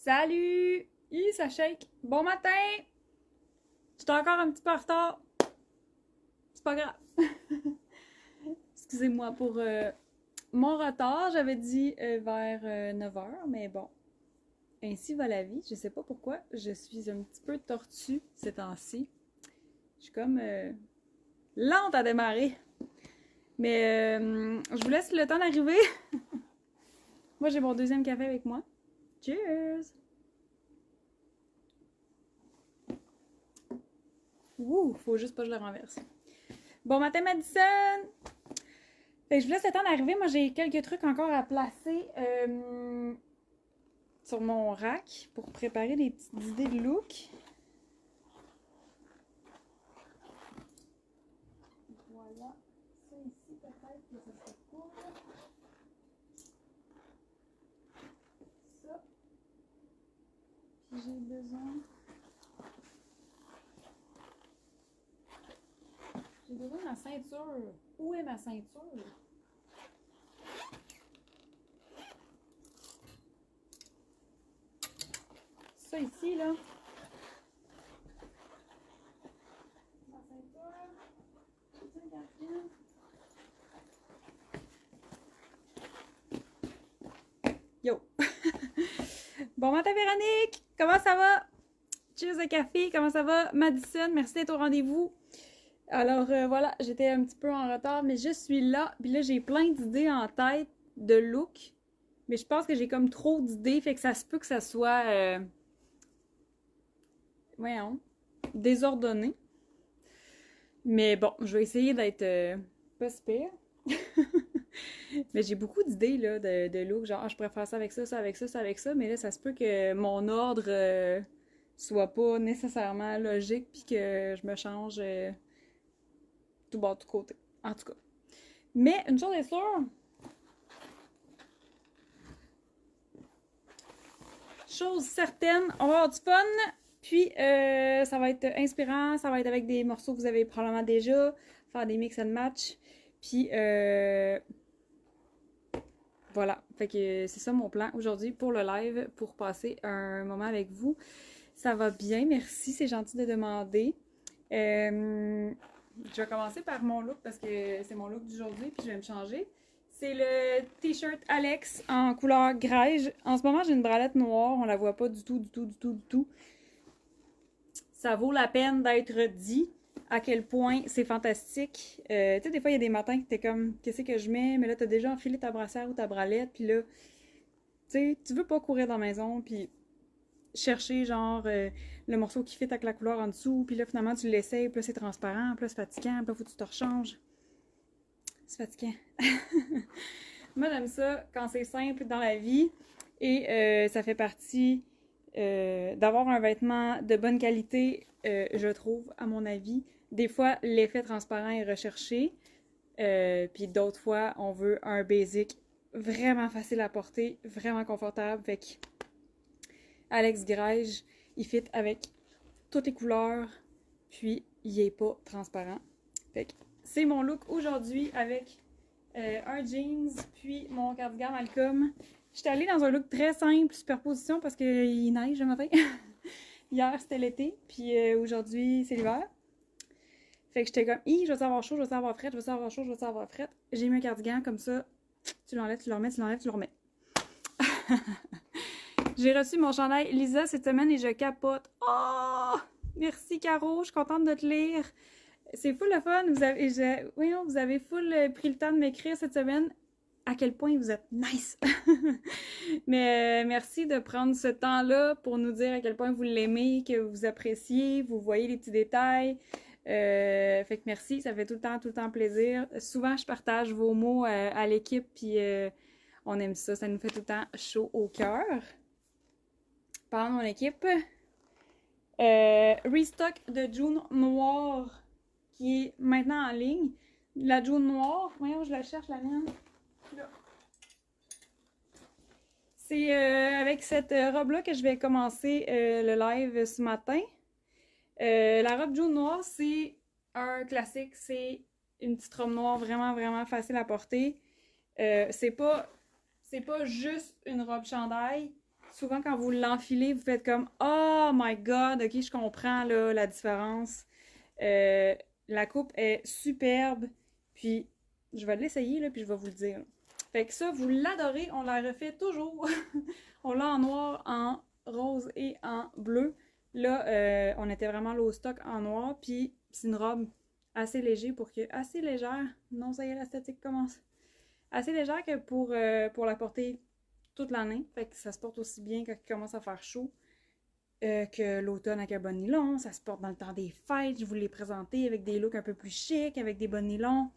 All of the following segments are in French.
Salut! Ça shake! Bon matin! J'étais encore un petit peu en retard. C'est pas grave. Excusez-moi pour mon retard. J'avais dit vers 9 h, mais bon. Ainsi va la vie. Je sais pas pourquoi. Je suis un petit peu tortue ces temps-ci. Je suis comme lente à démarrer. Mais je vous laisse le temps d'arriver. Moi, j'ai mon deuxième café avec moi. Cheers! Ouh, faut juste pas que je le renverse. Bon matin, Madison! Fait que je vous laisse le temps d'arriver. Moi, j'ai quelques trucs encore à placer sur mon rack pour préparer des petites idées de look. Voilà. Ça ici, peut-être que ça serait cool. Ça. Puis j'ai besoin... J'ai besoin de ma ceinture. Où est ma ceinture? Ça ici, là. Ma ceinture. C'est une gardienne. Yo! Bon matin, Véronique! Comment ça va? Cheers de café, comment ça va? Madison, merci d'être au rendez-vous. Alors voilà, j'étais un petit peu en retard, mais je suis là. Puis là, j'ai plein d'idées en tête de look. Mais je pense que j'ai comme trop d'idées, fait que ça se peut que ça soit... voyons, désordonné. Mais bon, je vais essayer d'être pas si pire. Mais j'ai beaucoup d'idées là, de look, genre je pourrais faire ça avec ça, ça avec ça, ça avec ça, mais là, ça se peut que mon ordre soit pas nécessairement logique, puis que je me change tout bas, tout côté. En tout cas. Mais une chose est sûre, chose certaine, on va avoir du fun, puis ça va être inspirant, ça va être avec des morceaux que vous avez probablement déjà, faire des mix and match, puis voilà, fait que c'est ça mon plan aujourd'hui pour le live, pour passer un moment avec vous. Ça va bien, merci, c'est gentil de demander. Je vais commencer par mon look parce que c'est mon look d'aujourd'hui, puis je vais me changer. C'est le t-shirt Alex en couleur grège. En ce moment, j'ai une bralette noire, on la voit pas du tout, du tout, du tout, du tout. Ça vaut la peine d'être dit à quel point c'est fantastique. Tu sais, des fois, il y a des matins que t'es comme, qu'est-ce que je mets? Mais là, t'as déjà enfilé ta brassière ou ta bralette, puis là, tu sais, tu veux pas courir dans la maison, puis chercher, genre, le morceau qui fit avec la couleur en dessous, puis là, finalement, tu l'essayes, puis là, c'est transparent, puis là, c'est fatigant, puis là, faut que tu te rechanges. C'est fatigant. Moi, j'aime ça quand c'est simple dans la vie, et ça fait partie d'avoir un vêtement de bonne qualité, je trouve, à mon avis. Des fois, l'effet transparent est recherché, puis d'autres fois, on veut un basic vraiment facile à porter, vraiment confortable. Fait que Alex Grège, il fit avec toutes les couleurs, puis il est pas transparent. Fait que c'est mon look aujourd'hui avec un jeans, puis mon cardigan Malcolm. J'étais allée dans un look très simple, superposition, parce qu'il neige le matin. Hier, c'était l'été, puis aujourd'hui, c'est l'hiver. Fait que j'étais comme, je vais avoir chaud, je vais avoir fret, je vais avoir chaud, je vais avoir fret. J'ai mis un cardigan comme ça. Tu l'enlèves, tu le remets, tu l'enlèves, tu le remets. J'ai reçu mon chandail Lisa cette semaine et je capote. Oh! Merci Caro, je suis contente de te lire. C'est full le fun. Vous avez full pris le temps de m'écrire cette semaine. À quel point vous êtes nice! Mais merci de prendre ce temps-là pour nous dire à quel point vous l'aimez, que vous appréciez, vous voyez les petits détails. Fait que merci, ça fait tout le temps plaisir. Souvent, je partage vos mots à l'équipe, puis on aime ça. Ça nous fait tout le temps chaud au cœur. Parlant de mon équipe, restock de June noire qui est maintenant en ligne. La June noire, voyons, je la cherche, la mienne. Là. C'est avec cette robe-là que je vais commencer le live ce matin. La robe June noire, c'est un classique. C'est une petite robe noire vraiment, vraiment facile à porter. C'est pas juste une robe chandail. souvent quand vous l'enfilez, vous faites comme Oh my God, ok, je comprends là, la différence. Euh, la coupe est superbe. Puis, je vais l'essayer, là, puis je vais vous le dire. Fait que ça, vous l'adorez, on la refait toujours. On l'a en noir, en rose et en bleu. Là, on était vraiment low stock en noir, puis c'est une robe assez légère assez légère. Non, ça y est, l'esthétique commence. Assez légère que pour la porter toute l'année. Fait que ça se porte aussi bien quand il commence à faire chaud que l'automne avec un bon nylon. Ça se porte dans le temps des fêtes. Je vous l'ai présenté avec des looks un peu plus chics, avec des bons nylons.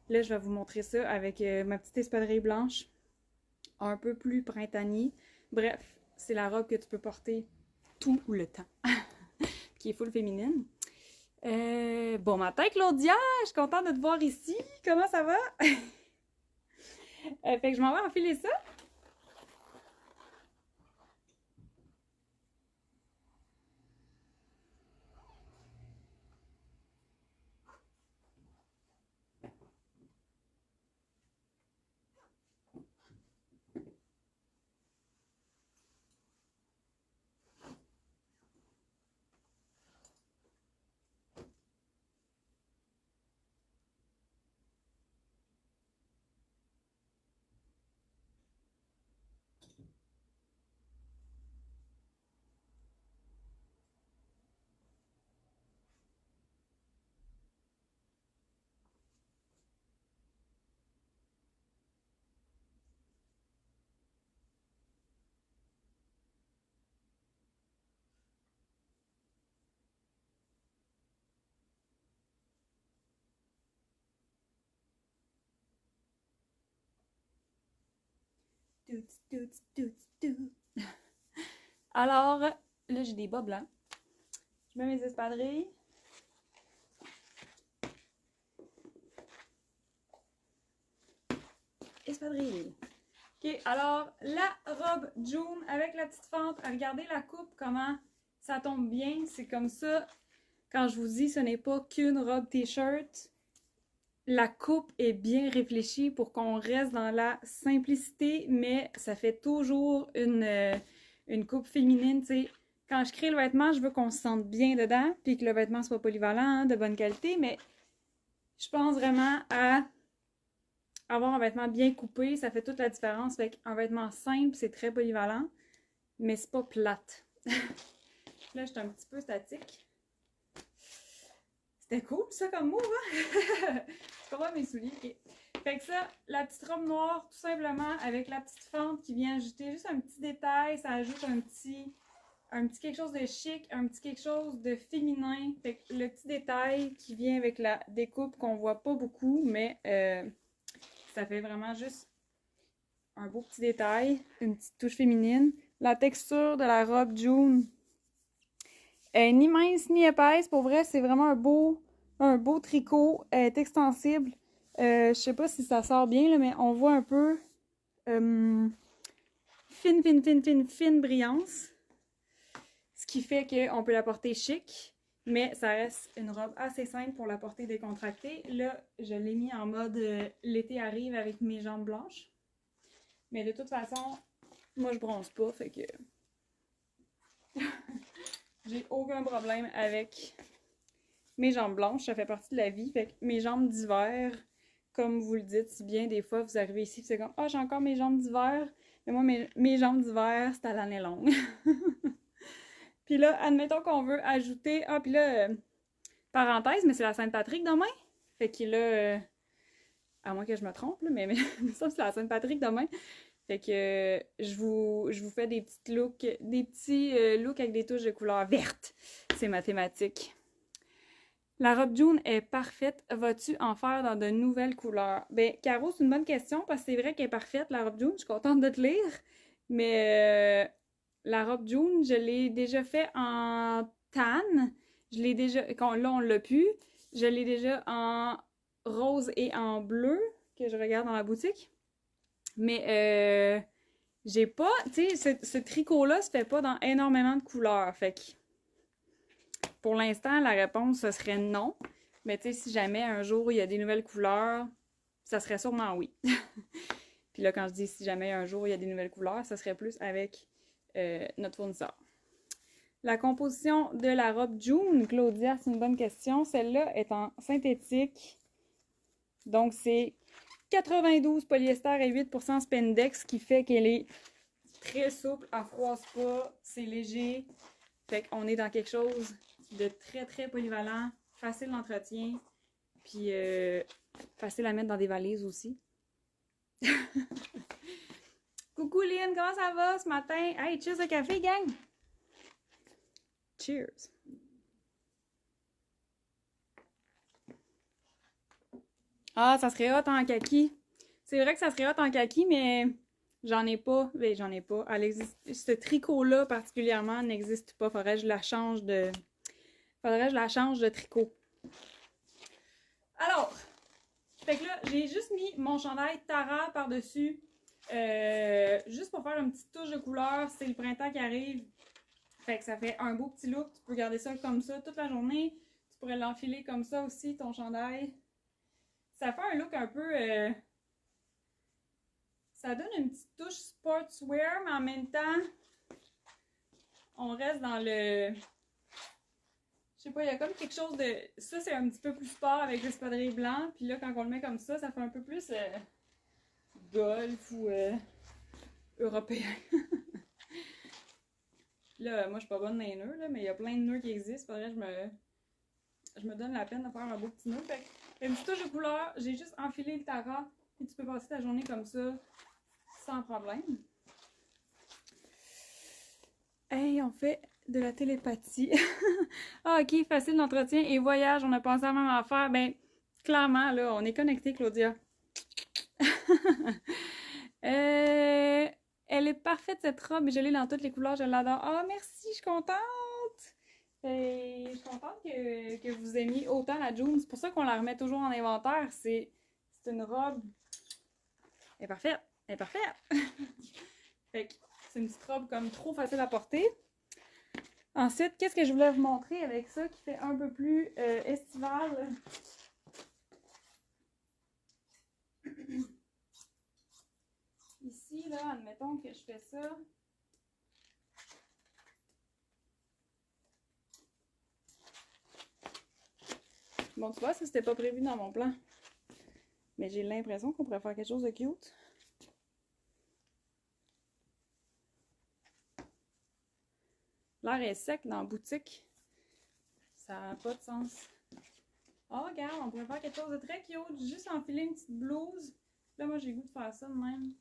Là, je vais vous montrer ça avec ma petite espadrille blanche, un peu plus printanier. Bref, c'est la robe que tu peux porter tout le temps, qui est full féminine. Bon matin, Claudia! Je suis contente de te voir ici. Comment ça va? Fait que je m'en vais enfiler ça. Alors, là, j'ai des bas blancs. Je mets mes espadrilles. Espadrille. OK, alors, la robe June avec la petite fente. Regardez la coupe, comment ça tombe bien. C'est comme ça. Quand je vous dis, ce n'est pas qu'une robe t-shirt. La coupe est bien réfléchie pour qu'on reste dans la simplicité, mais ça fait toujours une coupe féminine, tu sais. Quand je crée le vêtement, je veux qu'on se sente bien dedans, puis que le vêtement soit polyvalent, hein, de bonne qualité, mais je pense vraiment à avoir un vêtement bien coupé, ça fait toute la différence. Fait qu'un vêtement simple, c'est très polyvalent, mais c'est pas plate. Là, je suis un petit peu statique. C'était cool, ça, comme move, hein? C'est pas mes souliers. Okay. Fait que ça, la petite robe noire, tout simplement, avec la petite fente qui vient ajouter juste un petit détail, ça ajoute un petit quelque chose de chic, un petit quelque chose de féminin. Fait que le petit détail qui vient avec la découpe qu'on voit pas beaucoup, mais ça fait vraiment juste un beau petit détail, une petite touche féminine. La texture de la robe June est ni mince ni épaisse. Pour vrai, c'est vraiment un beau tricot. Elle est extensible. Je sais pas si ça sort bien, là, mais on voit un peu fine brillance. Ce qui fait qu'on peut la porter chic, mais ça reste une robe assez simple pour la porter décontractée. Là, je l'ai mis en mode l'été arrive avec mes jambes blanches. Mais de toute façon, moi je bronze pas, fait que j'ai aucun problème avec mes jambes blanches. Ça fait partie de la vie. Fait que mes jambes d'hiver, comme vous le dites si bien, des fois vous arrivez ici et c'est comme « Ah, j'ai encore mes jambes d'hiver. » Mais moi, mes jambes d'hiver, c'est à l'année longue. Puis là, admettons qu'on veut ajouter... Ah, puis là, parenthèse, mais c'est la Sainte-Patrick demain. Fait que là, à moins que je me trompe, là, mais ça, c'est la Sainte-Patrick demain. Fait que je vous fais des petits looks avec des touches de couleur verte. C'est mathématique. La robe June est parfaite. Vas-tu en faire dans de nouvelles couleurs? Ben, Caro, c'est une bonne question parce que c'est vrai qu'elle est parfaite, la robe June. Je suis contente de te lire. Mais la robe June, je l'ai déjà fait en tan. Je l'ai déjà... Là, on l'a pu. Je l'ai déjà en rose et en bleu que je regarde dans la boutique. Mais j'ai pas... Tu sais, ce tricot-là se fait pas dans énormément de couleurs. Fait que pour l'instant, la réponse, ce serait non. Mais tu sais, si jamais un jour il y a des nouvelles couleurs, ça serait sûrement oui. Puis là, quand je dis si jamais un jour il y a des nouvelles couleurs, ça serait plus avec notre fournisseur. La composition de la robe June, Claudia, c'est une bonne question. Celle-là est en synthétique. Donc, c'est 92 polyester et 8% spandex, qui fait qu'elle est très souple, elle froisse pas, c'est léger. Fait qu'on est dans quelque chose de très, très polyvalent, facile d'entretien, puis facile à mettre dans des valises aussi. Coucou Lynn, comment ça va ce matin? Hey, cheers de café, gang! Cheers! Ah, ça serait hot en kaki. C'est vrai que ça serait hot en kaki, mais j'en ai pas. Ben, j'en ai pas. Ce tricot-là, particulièrement, n'existe pas. Faudrait que je la change de tricot. Alors, fait que là, j'ai juste mis mon chandail Tara par-dessus. Juste pour faire une petite touche de couleur. C'est le printemps qui arrive. Fait que ça fait un beau petit look. Tu peux garder ça comme ça toute la journée. Tu pourrais l'enfiler comme ça aussi, ton chandail. Ça fait un look un peu... ça donne une petite touche sportswear, mais en même temps, on reste dans le... Je sais pas, il y a comme quelque chose de... Ça, c'est un petit peu plus sport avec l'espadrille blanc. Puis là, quand on le met comme ça fait un peu plus golf ou européen. Là, moi, je suis pas bonne dans les nœuds, là, mais il y a plein de nœuds qui existent. Faudrait que je me donne la peine de faire un beau petit nœud. Fait que, une petite touche de couleur, j'ai juste enfilé le Tara. Et tu peux passer ta journée comme ça, sans problème. Hey, on fait de la télépathie. Ah, ok, facile d'entretien et voyage, on a pensé à la même affaire. Ben, clairement, là, on est connecté, Claudia. Elle est parfaite, cette robe, et je l'ai dans toutes les couleurs, je l'adore. Ah, merci, je suis contente! Et je suis contente que vous aimiez autant la June. C'est pour ça qu'on la remet toujours en inventaire. C'est une robe... Elle est parfaite! Elle est parfaite! Fait que c'est une petite robe comme trop facile à porter. Ensuite, qu'est-ce que je voulais vous montrer avec ça qui fait un peu plus estival? Ici, là, admettons que je fais ça. Bon, tu vois, ça, c'était pas prévu dans mon plan. Mais j'ai l'impression qu'on pourrait faire quelque chose de cute. L'air est sec dans la boutique. Ça n'a pas de sens. Oh, regarde, on pourrait faire quelque chose de très cute. Juste enfiler une petite blouse. Là, moi, j'ai le goût de faire ça de même.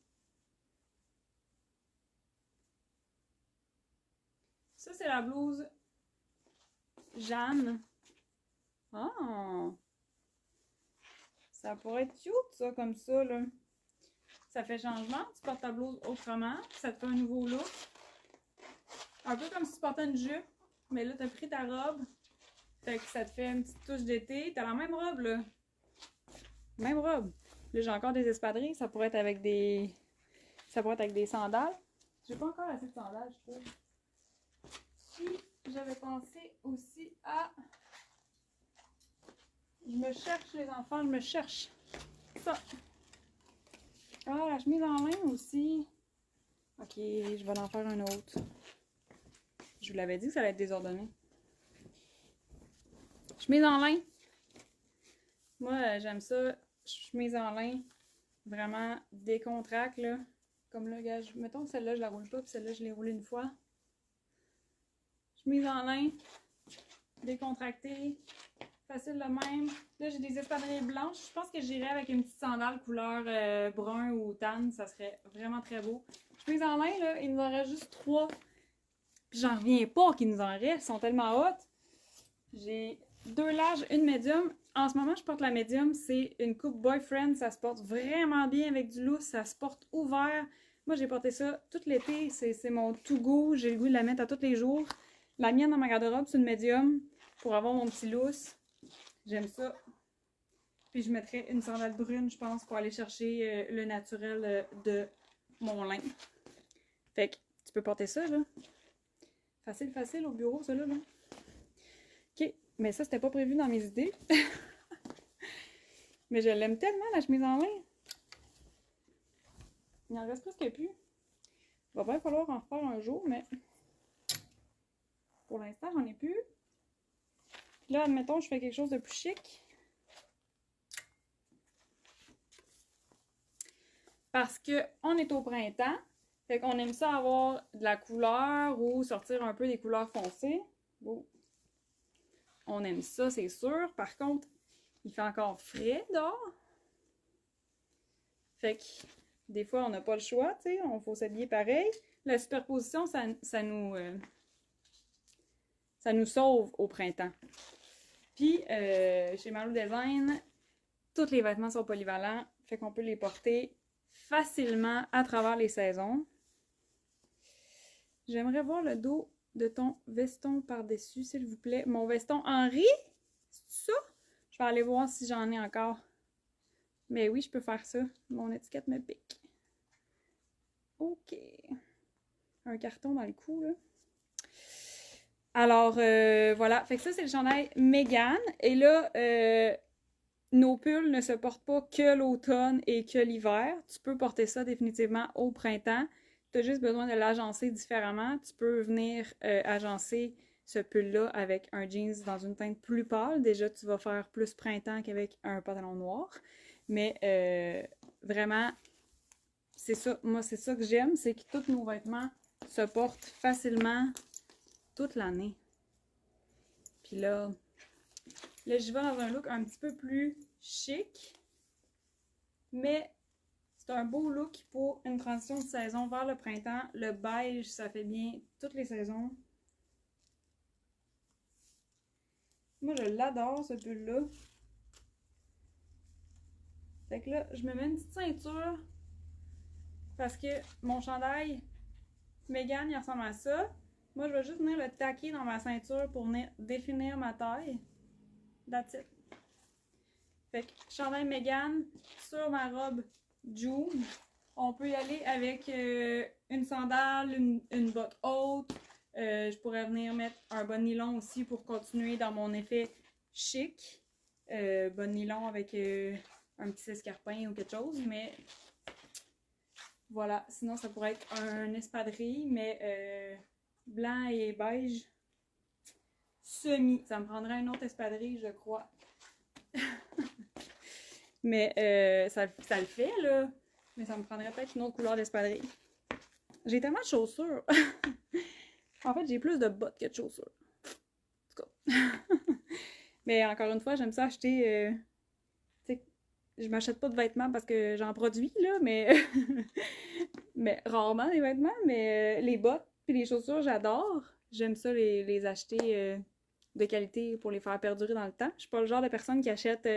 Ça, c'est la blouse Jeanne. Oh! Ça pourrait être cute, ça, comme ça, là. Ça fait changement. Tu portes ta blouse autrement. Ça te fait un nouveau look. Un peu comme si tu portais une jupe. Mais là, tu as pris ta robe. Fait que ça te fait une petite touche d'été. T'as la même robe, là. Même robe. Là, j'ai encore des espadrilles. Ça pourrait être avec des... Ça pourrait être avec des sandales. J'ai pas encore assez de sandales, je trouve. Puis, j'avais pensé aussi à... Je me cherche, les enfants, je me cherche. Ça. Ah, la chemise en lin aussi. Ok, je vais en faire un autre. Je vous l'avais dit que ça allait être désordonné. Chemise en lin. Moi, j'aime ça. Chemise en lin. Vraiment décontracte, là. Comme là, gars, mettons que celle-là, je la roule pas, puis celle-là, je l'ai roulée une fois. Chemise en lin. Décontractée. Facile de même. Là, j'ai des espadrilles blanches. Je pense que j'irais avec une petite sandale couleur brun ou tan. Ça serait vraiment très beau. Chemise en lin, là, il nous en reste juste 3. Puis j'en reviens pas qu'il nous en reste. Ils sont tellement hautes. J'ai 2 larges, une médium. En ce moment, je porte la médium. C'est une coupe boyfriend. Ça se porte vraiment bien avec du lousse. Ça se porte ouvert. Moi, j'ai porté ça tout l'été. C'est mon to-go. J'ai le goût de la mettre à tous les jours. La mienne dans ma garde-robe, c'est une médium. Pour avoir mon petit lousse. J'aime ça. Puis je mettrais une sandale brune, je pense, pour aller chercher le naturel de mon lin. Fait que tu peux porter ça, là. Facile, facile au bureau, ça, là. OK. Mais ça, c'était pas prévu dans mes idées. Mais je l'aime tellement, la chemise en lin. Il en reste presque plus. Il va bien falloir en refaire un jour, mais pour l'instant, j'en ai plus. Puis là, admettons, je fais quelque chose de plus chic. Parce qu'on est au printemps, fait qu'on aime ça avoir de la couleur ou sortir un peu des couleurs foncées. Bon. On aime ça, c'est sûr. Par contre, il fait encore frais dehors. Fait que des fois, on n'a pas le choix, tu sais, on faut s'habiller pareil. La superposition, ça nous sauve au printemps. Puis, chez Malo Design, tous les vêtements sont polyvalents, fait qu'on peut les porter facilement à travers les saisons. J'aimerais voir le dos de ton veston par-dessus, s'il vous plaît. Mon veston Henri? C'est ça? Je vais aller voir si j'en ai encore. Mais oui, je peux faire ça. Mon étiquette me pique. OK. Un carton dans le cou, là. Alors, voilà. Fait que ça, c'est le chandail Mégane. Et là, nos pulls ne se portent pas que l'automne et que l'hiver. Tu peux porter ça définitivement au printemps. Tu as juste besoin de l'agencer différemment. Tu peux venir agencer ce pull-là avec un jeans dans une teinte plus pâle. Déjà, tu vas faire plus printemps qu'avec un pantalon noir. Mais vraiment, c'est ça. Moi, c'est ça que j'aime, c'est que tous nos vêtements se portent facilement toute l'année. Puis là, j'y vais dans un look un petit peu plus chic. Mais c'est un beau look pour une transition de saison vers le printemps. Le beige, ça fait bien toutes les saisons. Moi, je l'adore, ce pull-là. Fait que là, je me mets une petite ceinture parce que mon chandail Mégane, il ressemble à ça. Moi, je vais juste venir le taquer dans ma ceinture pour venir définir ma taille. That's it. Fait que chandail Mégane sur ma robe June. On peut y aller avec une sandale, une botte haute. Je pourrais venir mettre un bas nylon aussi pour continuer dans mon effet chic. Bas nylon avec un petit escarpin ou quelque chose, mais voilà. Sinon, ça pourrait être un espadrille, mais blanc et beige semi. Ça me prendrait un autre espadrille, je crois. Mais ça le fait, là. Mais ça me prendrait peut-être une autre couleur d'espadrille. J'ai tellement de chaussures. En fait, j'ai plus de bottes que de chaussures. En tout cas. Mais encore une fois, j'aime ça acheter... tu sais, je m'achète pas de vêtements parce que j'en produis, là, mais... mais rarement, les vêtements. Mais les bottes puis les chaussures, j'adore. J'aime ça les acheter de qualité pour les faire perdurer dans le temps. Je suis pas le genre de personne qui achète... tu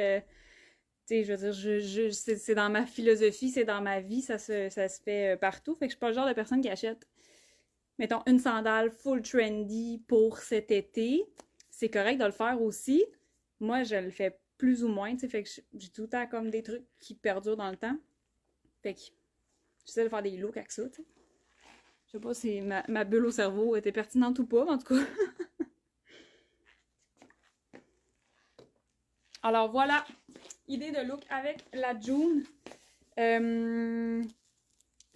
sais, je veux dire, c'est dans ma philosophie, c'est dans ma vie, ça se fait partout. Fait que je suis pas le genre de personne qui achète, mettons, une sandale full trendy pour cet été. C'est correct de le faire aussi. Moi, je le fais plus ou moins, tu sais, fait que j'ai tout le temps comme des trucs qui perdurent dans le temps. Fait que j'essaie de faire des looks avec ça, tu sais. Je sais pas si ma bulle au cerveau était pertinente ou pas, mais en tout cas. Alors voilà, idée de look avec la June. Puis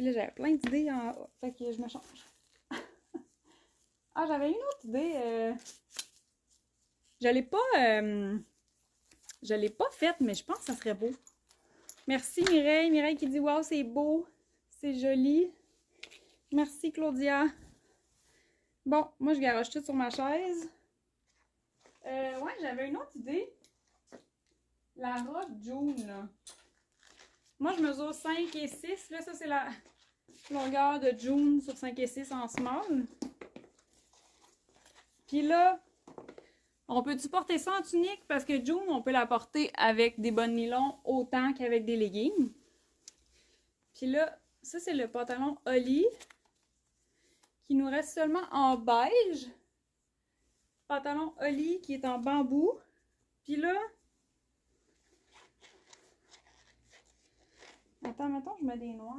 là, j'avais plein d'idées, fait que je me change. Ah, j'avais une autre idée. Je l'ai pas faite, mais je pense que ça serait beau. Merci Mireille. Mireille qui dit « Wow, c'est beau, c'est joli. » Merci Claudia. Bon, moi, je garoche tout sur ma chaise. Ouais, j'avais une autre idée. La robe June, là. Moi, je mesure 5 et 6. Là, ça, c'est la longueur de June sur 5 et 6 en small. Puis là, on peut-tu porter ça en tunique? Parce que June, on peut la porter avec des bas nylon autant qu'avec des leggings. Puis là, ça, c'est le pantalon Holly qui nous reste seulement en beige. Pantalon Holly qui est en bambou. Puis là... Attends, maintenant, je mets des noirs.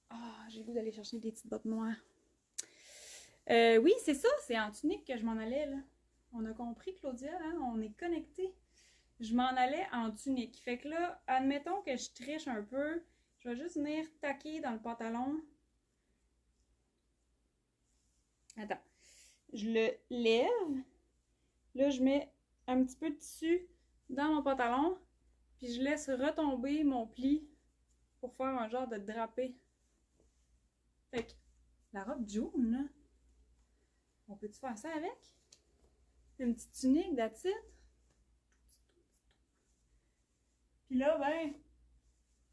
Ah, j'ai le goût d'aller chercher des petites bottes noires. Oui, c'est ça, c'est en tunique que je m'en allais, là. On a compris, Claudia, hein? On est connectés. Je m'en allais en tunique. Fait que là, admettons que je triche un peu. Je vais juste venir taquer dans le pantalon Attends. Je le lève. Là, je mets un petit peu de tissu dans mon pantalon. Puis je laisse retomber mon pli pour faire un genre de drapé. Fait que la robe jaune, là, on peut-tu faire ça avec? Une petite tunique, that's it. Puis là, ben,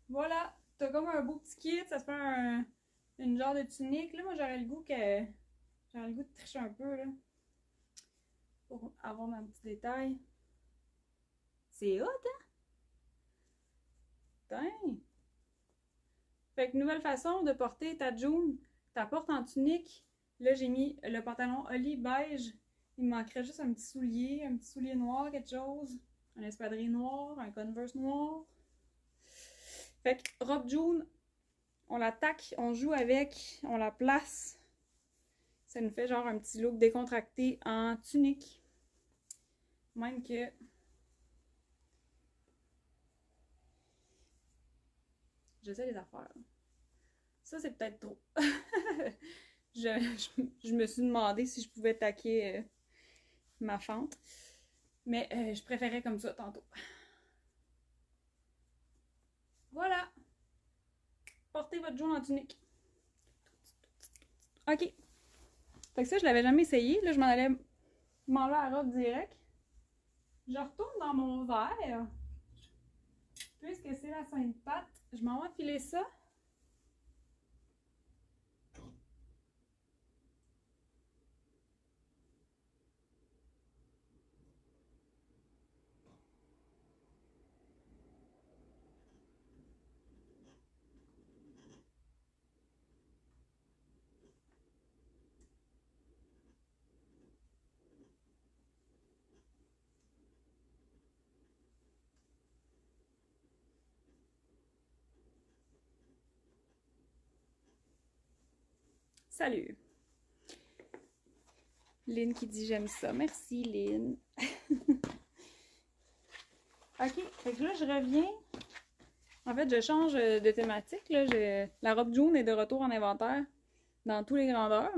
voilà. T'as comme un beau petit kit, ça se fait une genre de tunique. Là, moi, j'aurais le goût de tricher un peu, là. Pour avoir un petit détail. C'est hot, hein? Putain! Fait que nouvelle façon de porter ta June, ta porte en tunique. Là, j'ai mis le pantalon Oli beige. Il me manquerait juste un petit soulier noir, quelque chose. Un espadrille noir, un Converse noir. Fait que robe June, on l'attaque, on joue avec, on la place. Ça nous fait genre un petit look décontracté en tunique. Même que... J'essaie les affaires. Ça, c'est peut-être trop. je me suis demandé si je pouvais taquer ma fente. Mais je préférais comme ça tantôt. Voilà. Portez votre jaune en tunique. OK. Fait que ça, je l'avais jamais essayé. Là, je m'en allais m'enlever la robe direct. Je retourne dans mon verre. Puisque c'est la Sainte-Patte, je m'en vais filer ça. Salut! Lynn qui dit j'aime ça. Merci, Lynn. OK, fait que là, je reviens. En fait, je change de thématique. Là. La robe jaune est de retour en inventaire dans tous les grandeurs.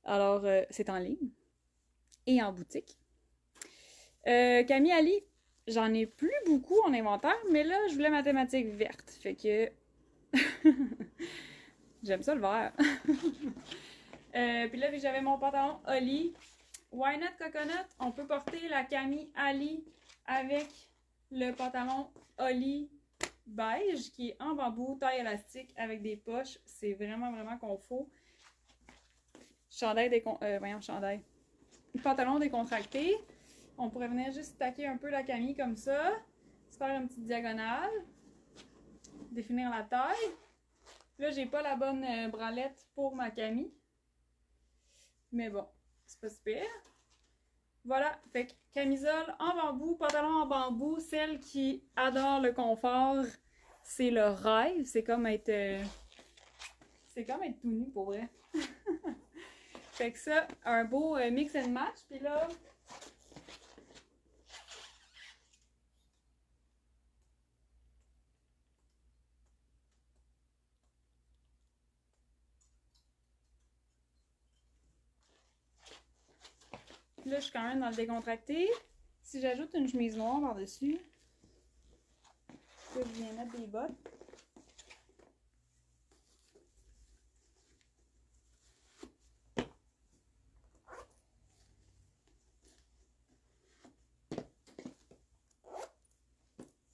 Alors, c'est en ligne et en boutique. Camille Ali, j'en ai plus beaucoup en inventaire, mais là, je voulais ma thématique verte. Fait que... J'aime ça le vert. Puis là, j'avais mon pantalon Oli. Why not coconut? On peut porter la Camille Ali avec le pantalon Oli beige qui est en bambou, taille élastique avec des poches. C'est vraiment, vraiment confort. Chandail chandail. Pantalon décontracté. On pourrait venir juste taquer un peu la Camille comme ça. Se faire une petite diagonale. Définir la taille. Là, j'ai pas la bonne bralette pour ma Camille. Mais bon, c'est pas super. Voilà, fait que camisole en bambou, pantalon en bambou. Celle qui adore le confort, c'est le rêve. C'est comme être tout nu pour vrai. Fait que ça, un beau mix and match. Puis là, je suis quand même dans le décontracté. Si j'ajoute une chemise noire par-dessus, là, je viens mettre des bottes.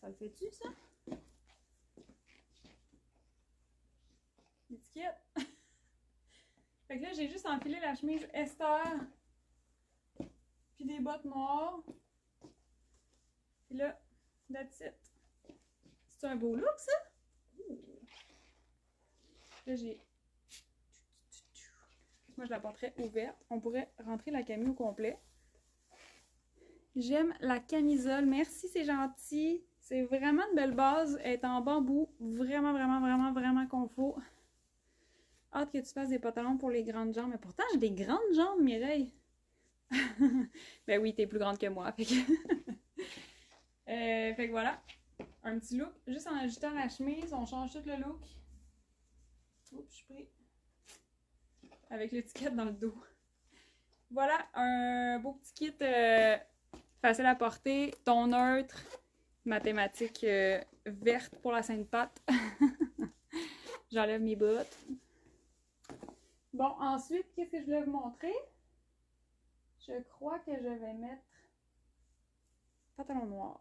Ça le fait-tu, ça? L'étiquette. Fait que là, j'ai juste enfilé la chemise Esther. Puis des bottes noires. Puis là, that's it. C'est un beau look, ça? Là, j'ai... Moi, je la porterais ouverte. On pourrait rentrer la Camille au complet. J'aime la camisole. Merci, c'est gentil. C'est vraiment une belle base. Elle est en bambou. Vraiment, vraiment, vraiment, vraiment confort. Hâte que tu fasses des pantalons pour les grandes jambes. Mais pourtant, j'ai des grandes jambes, Mireille. Ben oui, t'es plus grande que moi. Fait que, fait que voilà. Un petit look. Juste en ajustant la chemise, on change tout le look. Oups, je suis pris. avec l'étiquette dans le dos. Voilà, un beau petit kit facile à porter, ton neutre, mathématiques verte pour la Sainte Patte. J'enlève mes bottes. Bon, ensuite, qu'est-ce que je voulais vous montrer? Je crois que je vais mettre pantalon noir.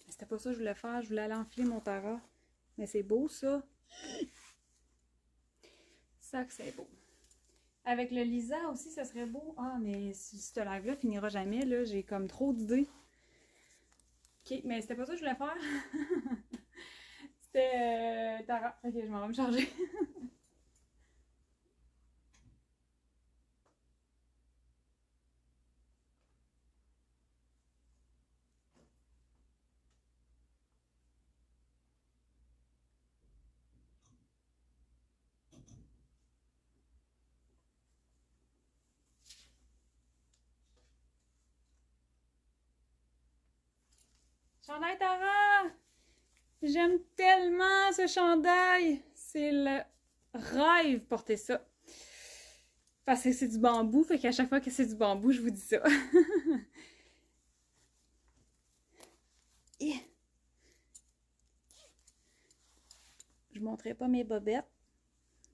C'était pas ça que je voulais faire, je voulais aller enfiler mon Tara. Mais c'est beau ça. Ça que c'est beau. Avec le Lisa aussi, ça serait beau. Ah, mais ce live-là finira jamais, là. J'ai comme trop d'idées. Ok, mais c'était pas ça que je voulais faire. C'était Tara. Ok, je m'en vais me charger. Chandail Tara! J'aime tellement ce chandail! C'est le rêve porter ça. Parce que c'est du bambou, fait qu'à chaque fois que c'est du bambou, je vous dis ça. Je ne montrerai pas mes bobettes.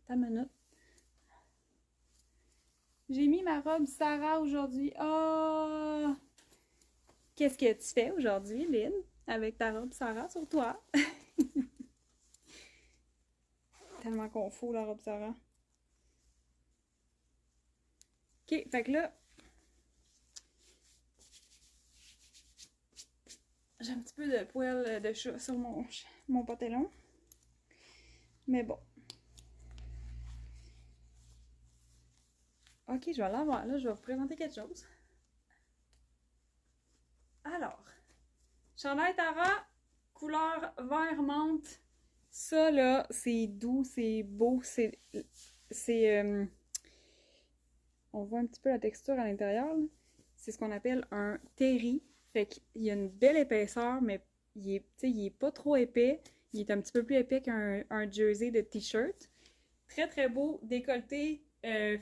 Attends une minute. J'ai mis ma robe Sarah aujourd'hui. Oh! Qu'est-ce que tu fais aujourd'hui, Lynn? Avec ta robe Sarah sur toi? Tellement confort, la robe Sarah. Ok, fait que là, j'ai un petit peu de poil de chat sur mon pantalon. Mais bon. Ok, je vais l'avoir. Là, je vais vous présenter quelque chose. Alors, chandail Tara, couleur vert menthe. Ça, là, c'est doux, c'est beau, on voit un petit peu la texture à l'intérieur. C'est ce qu'on appelle un terry. Fait qu'il y a une belle épaisseur, mais il est pas trop épais. Il est un petit peu plus épais qu'un jersey de t-shirt. Très, très beau. Décolleté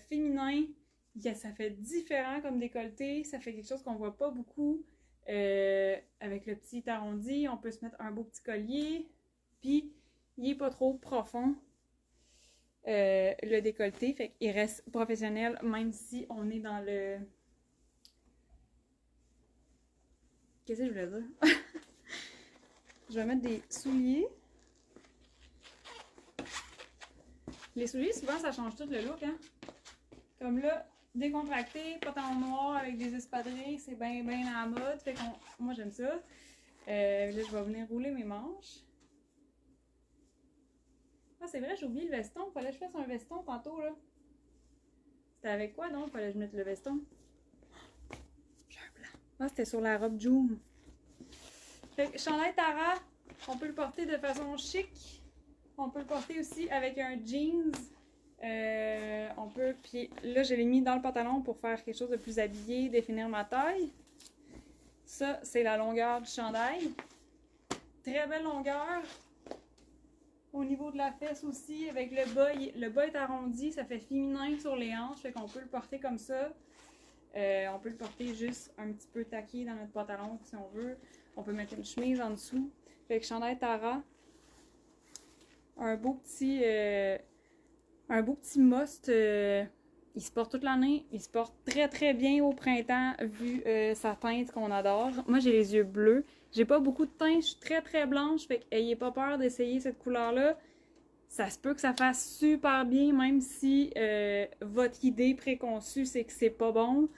féminin. Ça fait différent comme décolleté. Ça fait quelque chose qu'on voit pas beaucoup. Avec le petit arrondi, on peut se mettre un beau petit collier. Puis, il est pas trop profond. Le décolleté, fait qu'il reste professionnel même si on est dans le... Qu'est-ce que je voulais dire? Je vais mettre des souliers. Les souliers, souvent, ça change tout le look, hein? Comme là, décontracté, pantalon noir avec des espadrilles, c'est bien à la mode. Fait qu'on... Moi, j'aime ça. Là, je vais venir rouler mes manches. Ah, c'est vrai, j'ai oublié le veston. Fallait que je fasse un veston tantôt, là. C'était avec quoi, donc? Fallait que je mette le veston. J'ai un blanc. Ah, c'était sur la robe Joom. Fait que chandail Tara, on peut le porter de façon chic. On peut le porter aussi avec un jeans. Puis là, je l'ai mis dans le pantalon pour faire quelque chose de plus habillé, définir ma taille. Ça, c'est la longueur du chandail. Très belle longueur. Au niveau de la fesse aussi, avec le bas est arrondi, ça fait féminin sur les hanches, fait qu'on peut le porter comme ça. On peut le porter juste un petit peu taqué dans notre pantalon si on veut. On peut mettre une chemise en dessous. Fait que chandail Tara. Un beau petit must. Il se porte toute l'année. Il se porte très bien au printemps vu sa teinte qu'on adore. Moi, j'ai les yeux bleus. J'ai pas beaucoup de teint. Je suis très blanche. Fait qu'ayez pas peur d'essayer cette couleur-là. Ça se peut que ça fasse super bien, même si votre idée préconçue, c'est que c'est pas bon.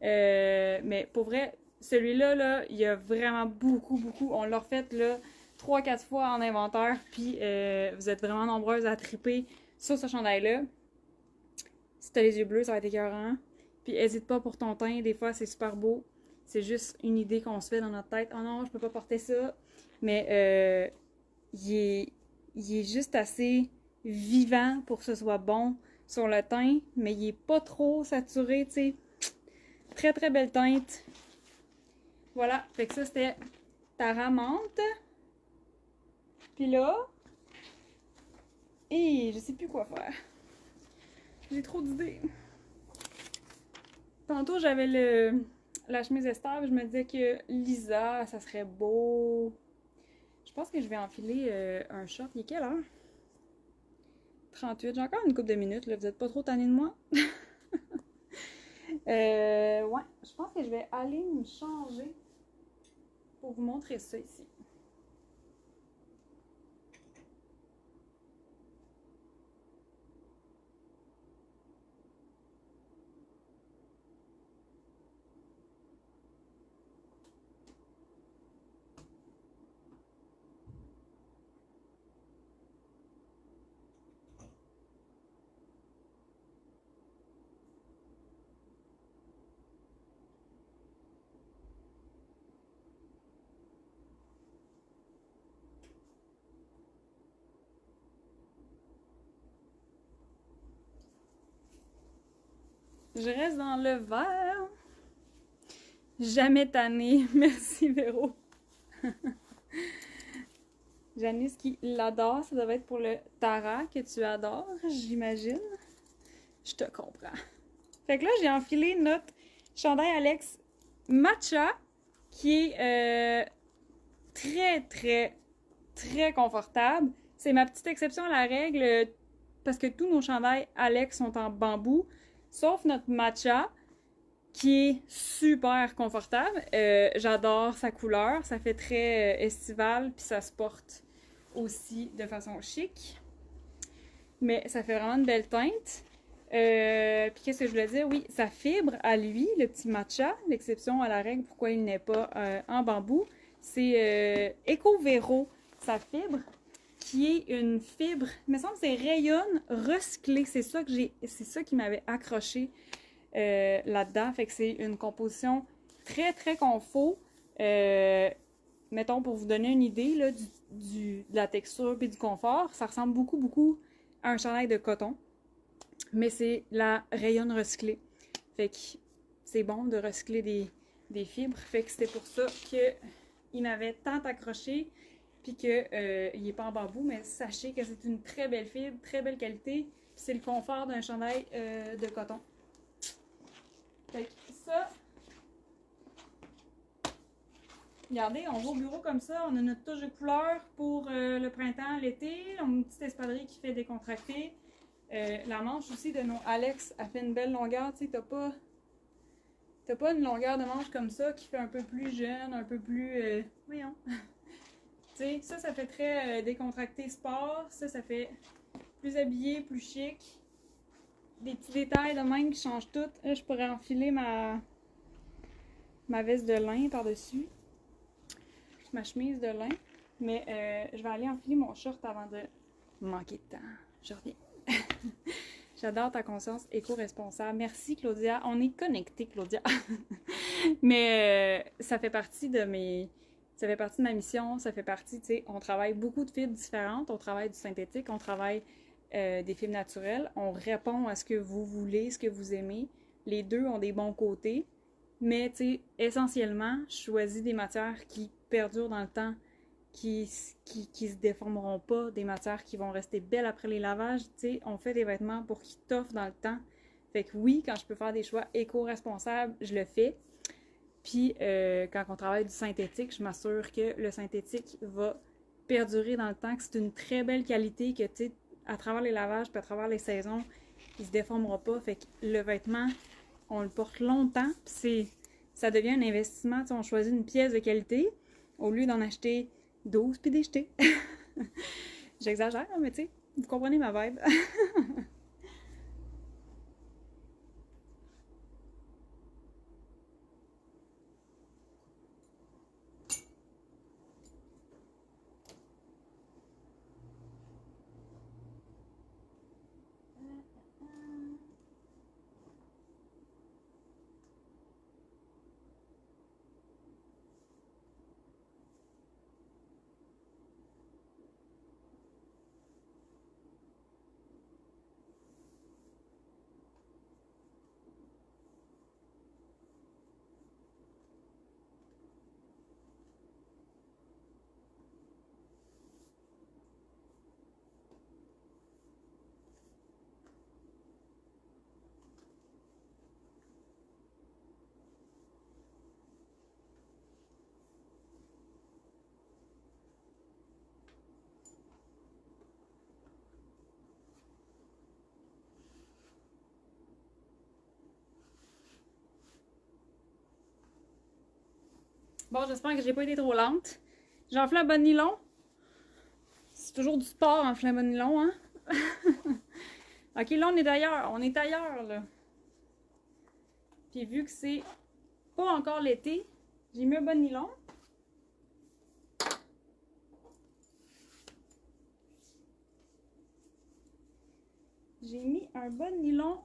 Mais pour vrai, celui-là, là, il y a vraiment beaucoup, beaucoup. On l'a refait là 3-4 fois en inventaire, puis vous êtes vraiment nombreuses à triper sur ce chandail-là. Si t'as les yeux bleus, ça va être écœurant. Puis hésite pas pour ton teint, des fois c'est super beau. C'est juste une idée qu'on se fait dans notre tête. Oh non, je peux pas porter ça. Mais il est juste assez vivant pour que ce soit bon sur le teint, mais il est pas trop saturé, tu sais. Très très belle teinte. Voilà, fait que ça c'était Tara Menthe. Puis là, et je sais plus quoi faire. J'ai trop d'idées. Tantôt j'avais la chemise Esther, je me disais que Lisa, ça serait beau. Je pense que je vais enfiler un short. Il est quelle heure? 38. J'ai encore une couple de minutes, là. Vous êtes pas trop tannés de moi? Ouais, je pense que je vais aller me changer pour vous montrer ça ici. Je reste dans le vert. Jamais tanné. Merci Véro. Janice qui l'adore, ça doit être pour le Tara que tu adores, j'imagine. Je te comprends. Fait que là, j'ai enfilé notre chandail Alex Matcha qui est très, très, très confortable. C'est ma petite exception à la règle parce que tous nos chandails Alex sont en bambou, sauf notre Matcha qui est super confortable. J'adore sa couleur, ça fait très estival, puis ça se porte aussi de façon chic. Mais ça fait vraiment une belle teinte. Puis qu'est-ce que je voulais dire? Oui, sa fibre à lui, le petit matcha, l'exception à la règle, pourquoi il n'est pas en bambou, c'est Ecovero, sa fibre, qui est une fibre, il me semble que c'est rayonne recyclée. C'est ça qui m'avait accroché là-dedans. Fait que c'est une composition très, très confort. Mettons, pour vous donner une idée là, de la texture et du confort, ça ressemble beaucoup, beaucoup à un chandail de coton. Mais c'est la rayonne recyclée. Fait que c'est bon de recycler des fibres. Fait que c'était pour ça qu'il m'avait tant accroché. Puis qu'il n'est pas en bambou. Mais sachez que c'est une très belle fibre, très belle qualité. Puis c'est le confort d'un chandail de coton. Fait que ça, regardez, on va au bureau comme ça, on a notre touche de couleur pour le printemps, l'été, on a une petite espadrille qui fait décontracter. La manche aussi de nos Alex a fait une belle longueur, tu sais, t'as pas une longueur de manche comme ça qui fait un peu plus jeune, un peu plus, voyons. Tu sais, ça fait très décontracté sport, ça fait plus habillé, plus chic. Des petits détails de même qui changent tout. Là, je pourrais enfiler ma veste de lin par-dessus. Ma chemise de lin. Mais je vais aller enfiler mon short avant de manquer de temps. Je reviens. J'adore ta conscience éco-responsable. Merci Claudia. On est connectés, Claudia. Mais ça fait partie de ma mission. Ça fait partie, tu sais, on travaille beaucoup de fibres différentes. On travaille du synthétique, on travaille des fibres naturelles. On répond à ce que vous voulez, ce que vous aimez. Les deux ont des bons côtés. Mais, tu sais, essentiellement, je choisis des matières qui perdurent dans le temps, qui se déformeront pas, des matières qui vont rester belles après les lavages. Tu sais, on fait des vêtements pour qu'ils toffent dans le temps. Fait que oui, quand je peux faire des choix éco-responsables, je le fais. Puis, quand on travaille du synthétique, je m'assure que le synthétique va perdurer dans le temps, que c'est une très belle qualité, que, tu sais, à travers les lavages, puis à travers les saisons, il se déformera pas. Fait que le vêtement, on le porte longtemps, puis ça devient un investissement. Tu sais, on choisit une pièce de qualité au lieu d'en acheter 12 puis des jeter. J'exagère, mais tu sais, vous comprenez ma vibe. Bon, j'espère que j'ai pas été trop lente. J'ai enflé un bon nylon. C'est toujours du sport, enfler un bon nylon, hein? Ok, là, on est ailleurs. On est ailleurs, là. Puis vu que c'est pas encore l'été, j'ai mis un bon nylon. J'ai mis un bon nylon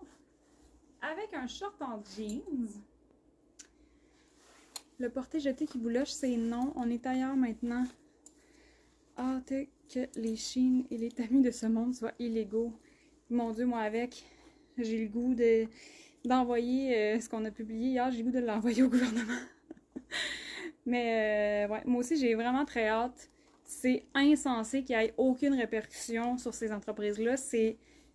avec un short en jeans. Le porté-jeté qui bouloche, c'est non. On est ailleurs maintenant. Hâte que les Shein et les tamis de ce monde soient illégaux. Mon Dieu, moi avec, j'ai le goût d'envoyer ce qu'on a publié hier. J'ai le goût de l'envoyer au gouvernement. Mais ouais, moi aussi, j'ai vraiment très hâte. C'est insensé qu'il n'y ait aucune répercussion sur ces entreprises-là.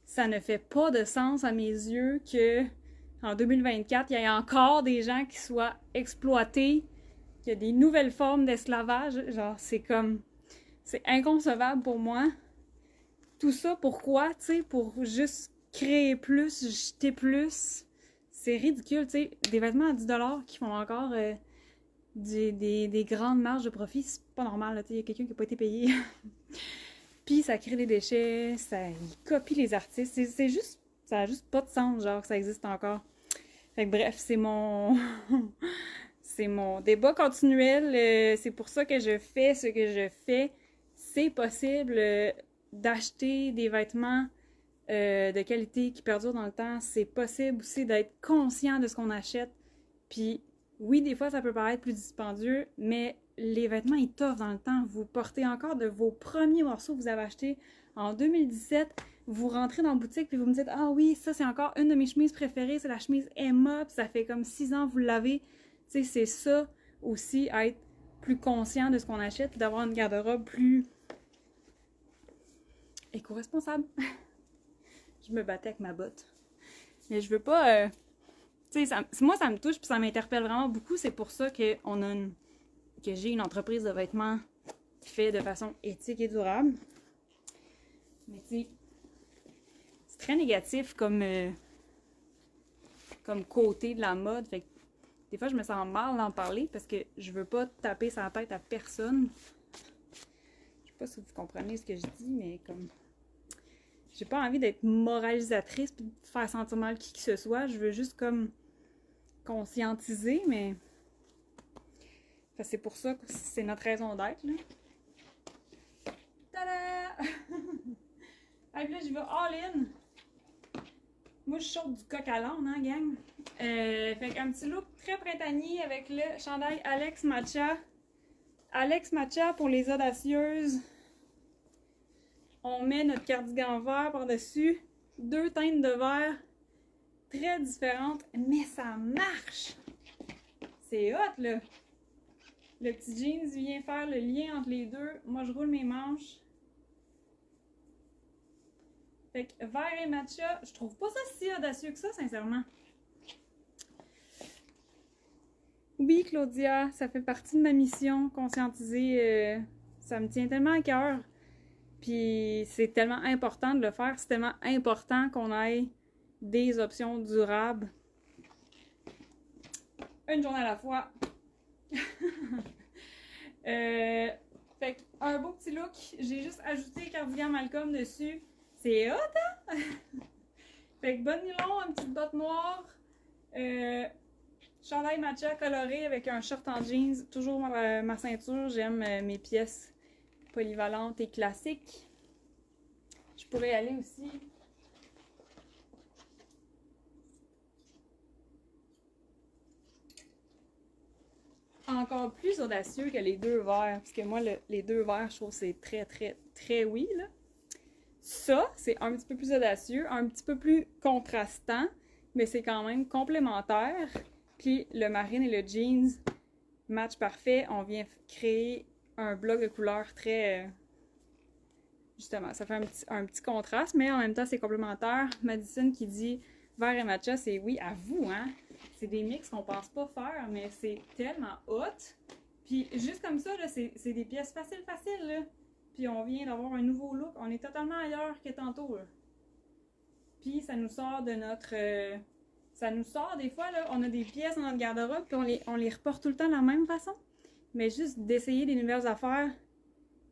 Ça ne fait pas de sens à mes yeux que en 2024, il y ait encore des gens qui soient exploités, qu'il y a des nouvelles formes d'esclavage. Genre, c'est inconcevable pour moi. Tout ça, pourquoi? Tu sais, pour juste créer plus, jeter plus. C'est ridicule, tu sais. Des vêtements à 10$ qui font encore des grandes marges de profit, c'est pas normal, tu sais. Il y a quelqu'un qui n'a pas été payé. Puis ça crée des déchets, il copie les artistes. C'est juste, ça a juste pas de sens, genre, que ça existe encore. Fait que bref, c'est mon débat continuel. C'est pour ça que je fais ce que je fais. C'est possible d'acheter des vêtements de qualité qui perdurent dans le temps. C'est possible aussi d'être conscient de ce qu'on achète. Puis oui, des fois, ça peut paraître plus dispendieux, mais les vêtements, ils toffent dans le temps. Vous portez encore de vos premiers morceaux que vous avez achetés en 2017. Vous rentrez dans la boutique puis vous me dites « Ah oui, ça c'est encore une de mes chemises préférées, c'est la chemise Emma, puis ça fait comme 6 ans que vous l'avez. » Tu sais, c'est ça aussi, être plus conscient de ce qu'on achète puis d'avoir une garde-robe plus éco-responsable. Je me battais avec ma botte. Mais je veux pas... tu sais, moi ça me touche puis ça m'interpelle vraiment beaucoup. C'est pour ça que j'ai une entreprise de vêtements qui fait de façon éthique et durable. Mais tu sais, c'est très négatif comme côté de la mode. Fait que des fois, je me sens mal d'en parler parce que je veux pas taper sa tête à personne. Je sais pas si vous comprenez ce que je dis, mais comme... J'ai pas envie d'être moralisatrice puis de faire sentir mal qui que ce soit. Je veux juste comme conscientiser, mais... Enfin, c'est pour ça que c'est notre raison d'être, là. Tada! Allez, là, je vais all-in. Moi, je saute du coq à l'âne, hein, gang? Fait qu'un petit look très printanier avec le chandail Alex Matcha. Alex Matcha pour les audacieuses. On met notre cardigan vert par-dessus. 2 teintes de vert très différentes, mais ça marche! C'est hot, là! Le petit jeans vient faire le lien entre les deux. Moi, je roule mes manches. Fait que vert et matcha, je trouve pas ça si audacieux que ça, sincèrement. Oui, Claudia, ça fait partie de ma mission, conscientiser. Ça me tient tellement à cœur. Puis c'est tellement important de le faire. C'est tellement important qu'on ait des options durables. Une journée à la fois. Fait un beau petit look. J'ai juste ajouté cardigan Malcolm dessus. C'est hot, hein? Fait que bon nylon, une petite botte noire. Chandail matcha coloré avec un short en jeans. Toujours ma ceinture. J'aime mes pièces polyvalentes et classiques. Je pourrais aller aussi... encore plus audacieux que les 2 verts. Parce que moi, les 2 verts, je trouve que c'est très, très, très oui, là. Ça, c'est un petit peu plus audacieux, un petit peu plus contrastant, mais c'est quand même complémentaire. Puis le marine et le jeans, match parfait. On vient créer un bloc de couleurs très... justement, ça fait un petit contraste, mais en même temps, c'est complémentaire. Madison qui dit vert et matcha, c'est oui, à vous, hein? C'est des mix qu'on pense pas faire, mais c'est tellement hot. Puis juste comme ça, là, c'est des pièces faciles, là. Puis on vient d'avoir un nouveau look. On est totalement ailleurs que tantôt, là. Puis ça nous sort de notre... ça nous sort des fois, là, on a des pièces dans notre garde-robe, puis on les reporte tout le temps de la même façon. mais juste d'essayer des nouvelles affaires.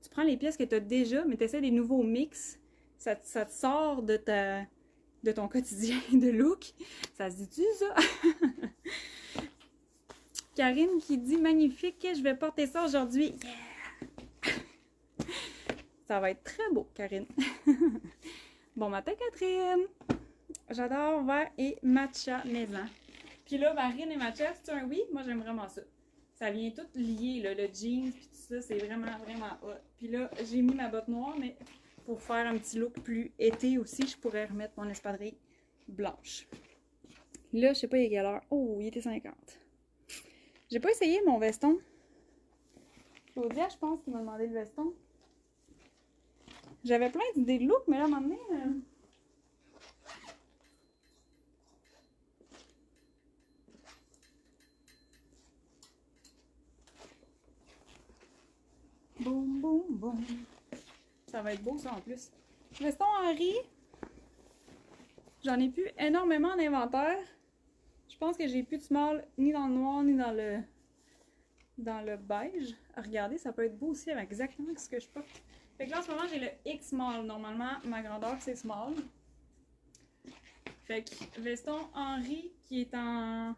Tu prends les pièces que tu as déjà, mais tu essaies des nouveaux mix. Ça te sort de ton quotidien de look. Ça se dit-tu, ça? Karine qui dit magnifique, je vais porter ça aujourd'hui. Yeah! Ça va être très beau, Karine. Bon matin, Catherine. J'adore vert et matcha maison. Puis là, marine et matcha, c'est un oui? Moi, j'aime vraiment ça. Ça vient tout lié, là, le jeans, puis tout ça, c'est vraiment, vraiment hot. Puis là, j'ai mis ma botte noire, mais pour faire un petit look plus été aussi, je pourrais remettre mon espadrille blanche. Là, je sais pas il est quelle heure. Oh, il était 50. J'ai pas essayé mon veston. Claudia, je pense qu'il m'a demandé le veston. J'avais plein d'idées de look, mais là, à un moment donné... Boum, boum, boum. Ça va être beau, ça, en plus. Veston Henri. J'en ai plus énormément en inventaire. Je pense que j'ai plus de small ni dans le noir, ni dans le beige. Regardez, ça peut être beau aussi avec exactement ce que je porte. Fait que là, en ce moment, j'ai le X small. Normalement, ma grandeur, c'est small. Fait que veston Henri qui est en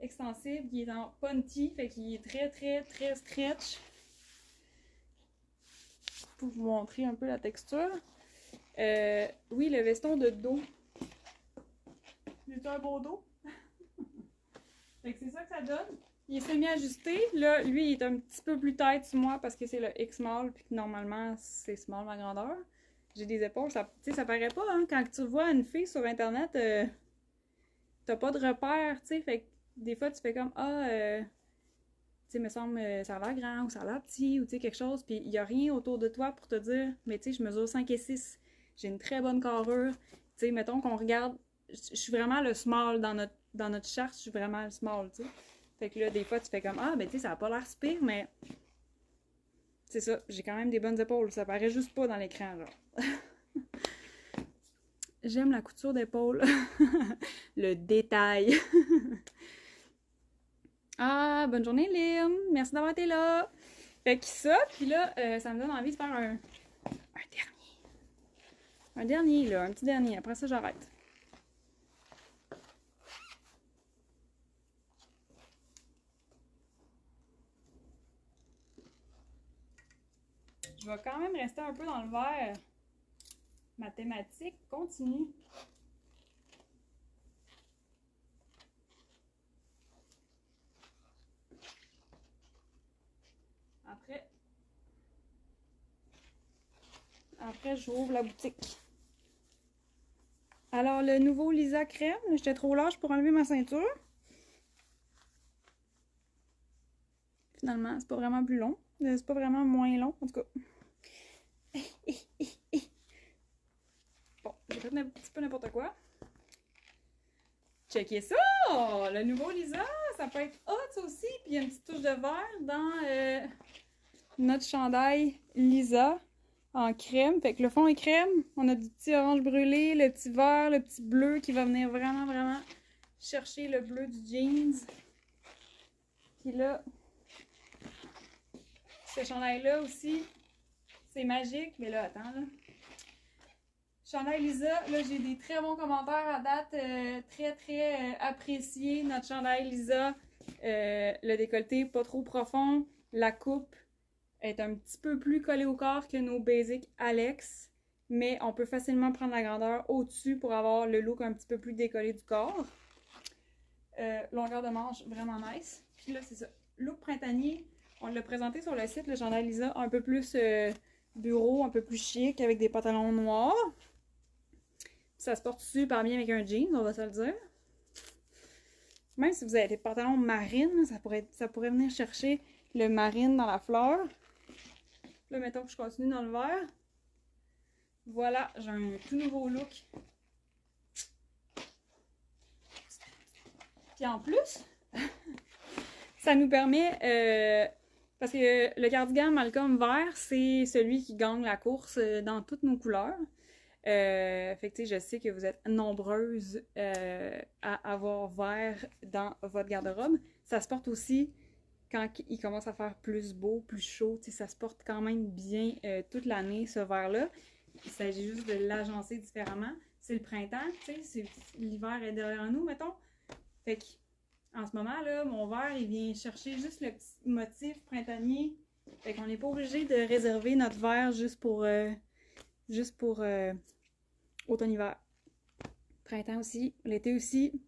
extensible, qui est en punty. Fait qu'il est très, très, très stretch. Pour vous montrer un peu la texture. Oui, le veston de dos. J'ai un beau dos. Fait que c'est ça que ça donne. Il est semi-ajusté. Là, lui, il est un petit peu plus tight sur moi parce que c'est le X small, puis que normalement, c'est small ma grandeur. J'ai des épaules, ça, tu sais, ça paraît pas, hein. Quand tu vois une fille sur Internet, t'as pas de repère, tu sais. Fait que des fois, tu fais comme, tu sais, me semble, ça a l'air grand ou ça a l'air petit ou tu sais, quelque chose. Puis il y a rien autour de toi pour te dire, mais tu sais, je mesure 5 et 6. J'ai une très bonne carrure. Tu sais, mettons qu'on regarde, je suis vraiment le small dans notre charte, je suis vraiment le small, tu sais. Fait que là, des fois, tu fais comme, ben tu sais, ça a pas l'air si pire, mais c'est ça, j'ai quand même des bonnes épaules. Ça paraît juste pas dans l'écran, genre. J'aime la couture d'épaule. Le détail. Ah, bonne journée, Lynn. Merci d'avoir été là. Fait que ça, puis là, ça me donne envie de faire un dernier. Un dernier, là, un petit dernier. Après ça, j'arrête. Je vais quand même rester un peu dans le vert. Ma thématique continue. Après j'ouvre la boutique. Alors, le nouveau Lisa crème, j'étais trop large pour enlever ma ceinture. Finalement, c'est pas vraiment plus long. C'est pas vraiment moins long, en tout cas. Bon, j'ai fait un petit peu n'importe quoi. Checkez ça! Le nouveau Lisa, ça peut être hot, ça aussi. Puis il y a une petite touche de vert dans notre chandail Lisa en crème. Fait que le fond est crème. On a du petit orange brûlé, le petit vert, le petit bleu qui va venir vraiment, vraiment chercher le bleu du jeans. Puis là, ce chandail-là aussi, c'est magique. Mais là, attends, là. Chandail Lisa, là, j'ai des très bons commentaires à date. Très, très apprécié. Notre chandail Lisa, le décolleté pas trop profond. La coupe est un petit peu plus collée au corps que nos basics Alex. Mais on peut facilement prendre la grandeur au-dessus pour avoir le look un petit peu plus décollé du corps. Longueur de manche vraiment nice. Puis là, c'est ça. Look printanier. On l'a présenté sur le site, le chandail Lisa, un peu plus bureau, un peu plus chic, avec des pantalons noirs. Ça se porte super bien avec un jean, on va se le dire. Même si vous avez des pantalons marines, ça pourrait venir chercher le marine dans la fleur. Là, mettons que je continue dans le vert. Voilà, j'ai un tout nouveau look. Puis en plus, ça nous permet... parce que le cardigan Malcolm vert, c'est celui qui gagne la course dans toutes nos couleurs. Fait que, tu sais, je sais que vous êtes nombreuses à avoir vert dans votre garde-robe. Ça se porte aussi quand il commence à faire plus beau, plus chaud, tu sais, ça se porte quand même bien toute l'année, ce verre-là. Il s'agit juste de l'agencer différemment. C'est le printemps, tu sais, l'hiver est derrière nous, mettons. Fait que, en ce moment, là, mon verre, il vient chercher juste le petit motif printanier. Fait qu'on n'est pas obligé de réserver notre verre juste pour automne-hiver. Printemps aussi, l'été aussi.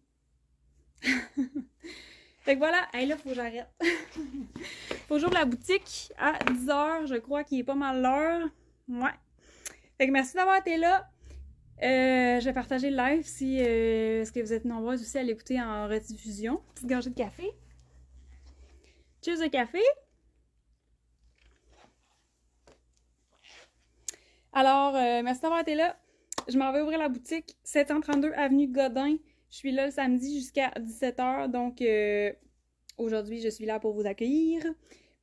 Fait que voilà, hey, là, faut que j'arrête. Faut que j'ouvre la boutique à 10h, je crois qu'il est pas mal l'heure. Ouais. Fait que merci d'avoir été là. Je vais partager le live si est-ce que vous êtes nombreuses aussi à l'écouter en rediffusion. Petite gorgée de café. Cheers de café. Alors, merci d'avoir été là. Je m'en vais ouvrir la boutique 732 Avenue Godin. Je suis là le samedi jusqu'à 17h, donc aujourd'hui, je suis là pour vous accueillir.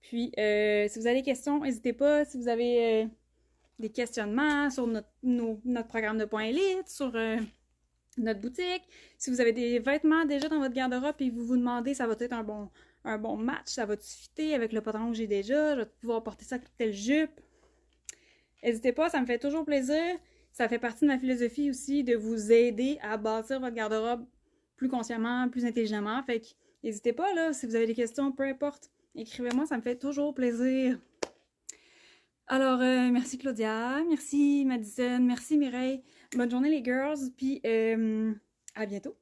Puis, si vous avez des questions, n'hésitez pas. Si vous avez des questionnements sur notre programme de points élite, sur notre boutique, si vous avez des vêtements déjà dans votre garde-robe et vous vous demandez, ça va être un bon match, ça va-tu fitter avec le pantalon que j'ai déjà, je vais pouvoir porter ça avec telle jupe. N'hésitez pas, ça me fait toujours plaisir. Ça fait partie de ma philosophie aussi de vous aider à bâtir votre garde-robe plus consciemment, plus intelligemment. Fait que n'hésitez pas, là, si vous avez des questions, peu importe, écrivez-moi, ça me fait toujours plaisir. Alors, merci Claudia, merci Madison, merci Mireille. Bonne journée les girls, puis à bientôt.